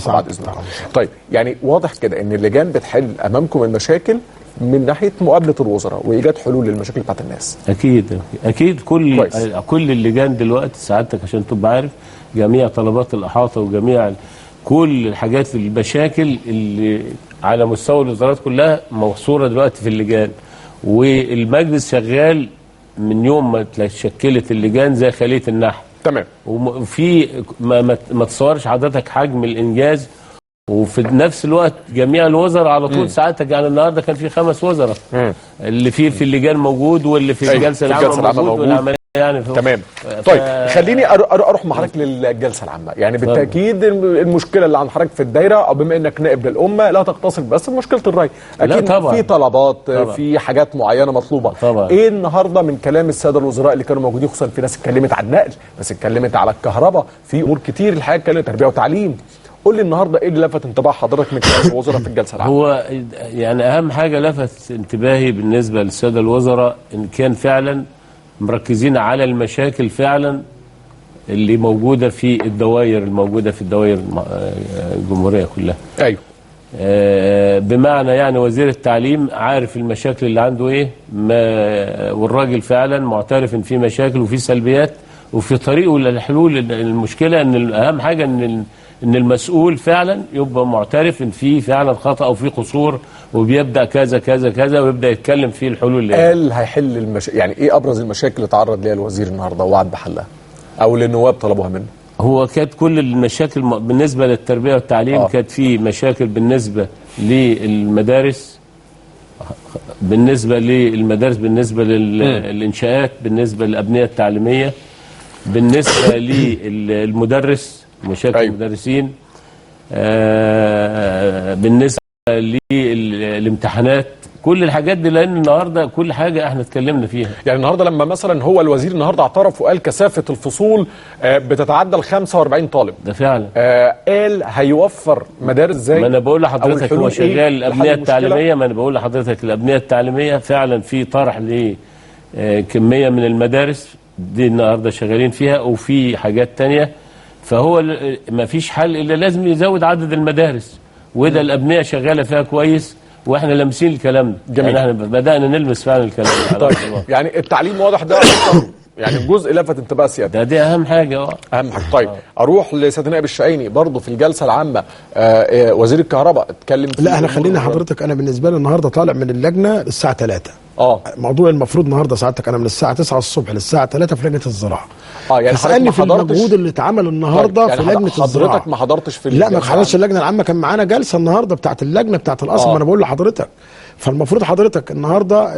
حلقه بعد اذن الله. طيب يعني واضح كده ان اللجان بتحل امامكم المشاكل من ناحيه مقابله الوزراء وايجاد حلول للمشاكل بتاعت الناس. اكيد كل اللجان دلوقتي سعادتك عشان تبقى عارف جميع طلبات الاحاطه وجميع كل الحاجات المشاكل اللي على مستوى الوزارات كلها محصوره دلوقتي في اللجان، والمجلس شغال من يوم ما اتشكلت اللجان زي خليه النحل. تمام. وفي ما تصورش حضرتك حجم الانجاز، وفي نفس الوقت جميع الوزراء على طول ساعتك. يعني النهارده كان في 5 وزراء اللي في اللجان موجود، واللي في الجلسه العامه موجود، والعمليه يعني تمام. طيب خليني اروح مع حضرتك للجلسه العامه. يعني بالتاكيد المشكله اللي عند حضرتك في الدايره، او بما انك نائب للامه، لا تقتصر بس بمشكله الري، اكيد في طلبات طبعًا. في حاجات معينه مطلوبه طبعًا. ايه النهارده من كلام الساده الوزراء اللي كانوا موجودين، خصوصا في ناس اتكلمت عن النقل، بس اتكلمت على الكهرباء، في امور كتير الحقيقه اتكلمت تربيه وتعليم. قول لي النهارده ايه اللي لفت انتباه حضرتك من كلام الوزراء في الجلسه العامه؟ هو يعني اهم حاجه لفت انتباهي بالنسبه للساده الوزراء ان كان فعلا مركزين على المشاكل فعلا اللي موجوده في الدوائر الجمهوريه كلها. ايوه. بمعنى يعني وزير التعليم عارف المشاكل اللي عنده ايه، والراجل فعلا معترف ان في مشاكل وفي سلبيات، وفي طريقه للحلول المشكله. ان اهم حاجه ان المسؤول فعلا يبقى معترف ان في فعلا خطأ او في قصور، وبيبدا كذا كذا كذا، ويبدا يتكلم في الحلول اللي قال هيحل يعني ايه ابرز المشاكل اللي تعرض ليها الوزير النهارده ووعد بحلها، او اللي النواب طلبوها منه؟ هو كانت كل المشاكل بالنسبه للتربيه والتعليم كانت في مشاكل بالنسبه للمدارس، بالنسبه للانشاءات، بالنسبه للابنيه التعليميه، بالنسبه للمدرس مشاكل المدرسين، بالنسبه للامتحانات، كل الحاجات دي. لان النهارده كل حاجه احنا اتكلمنا فيها. يعني النهارده لما مثلا هو الوزير النهارده اعترف وقال كثافه الفصول بتتعدى ال 45 طالب، ده فعلا قال هيوفر مدارس ازاي؟ ما انا بقول لحضرتك هو شغال الابنيه التعليميه. ما انا بقول لحضرتك الابنيه التعليميه فعلا في طرح لكميه من المدارس دي النهارده شغالين فيها، وفي حاجات تانية. فهو ما فيش حل الا لازم يزود عدد المدارس، وده الابنيه شغاله فيها كويس، واحنا لامسين الكلام ده. جميل. يعني احنا بدانا نلمس فعلا الكلام ده. طيب يعني التعليم واضح ده يعني جزء لفت انتباه سيادتك. دي اهم حاجه. اهم حاجه. طيب اروح لسيادة النائب الشقيني برضه في الجلسه العامه. وزير الكهرباء اتكلم. لا احنا خلينا حضرتك، انا بالنسبه لي النهارده طالع من اللجنه الساعه 3. موضوع المفروض النهارده سعادتك انا من الساعه 9 الصبح للساعه 3 في لجنه الزراعه. يعني اسالني في المجهود اللي اتعمل النهارده يعني في لجنه الزراعه. حضرتك ما حضرتش في لا ما حضرتش اللجنه العامه، كان معانا جلسه النهارده بتاعه اللجنه بتاعه القصر. ما انا بقول لحضرتك، فالمفروض حضرتك النهارده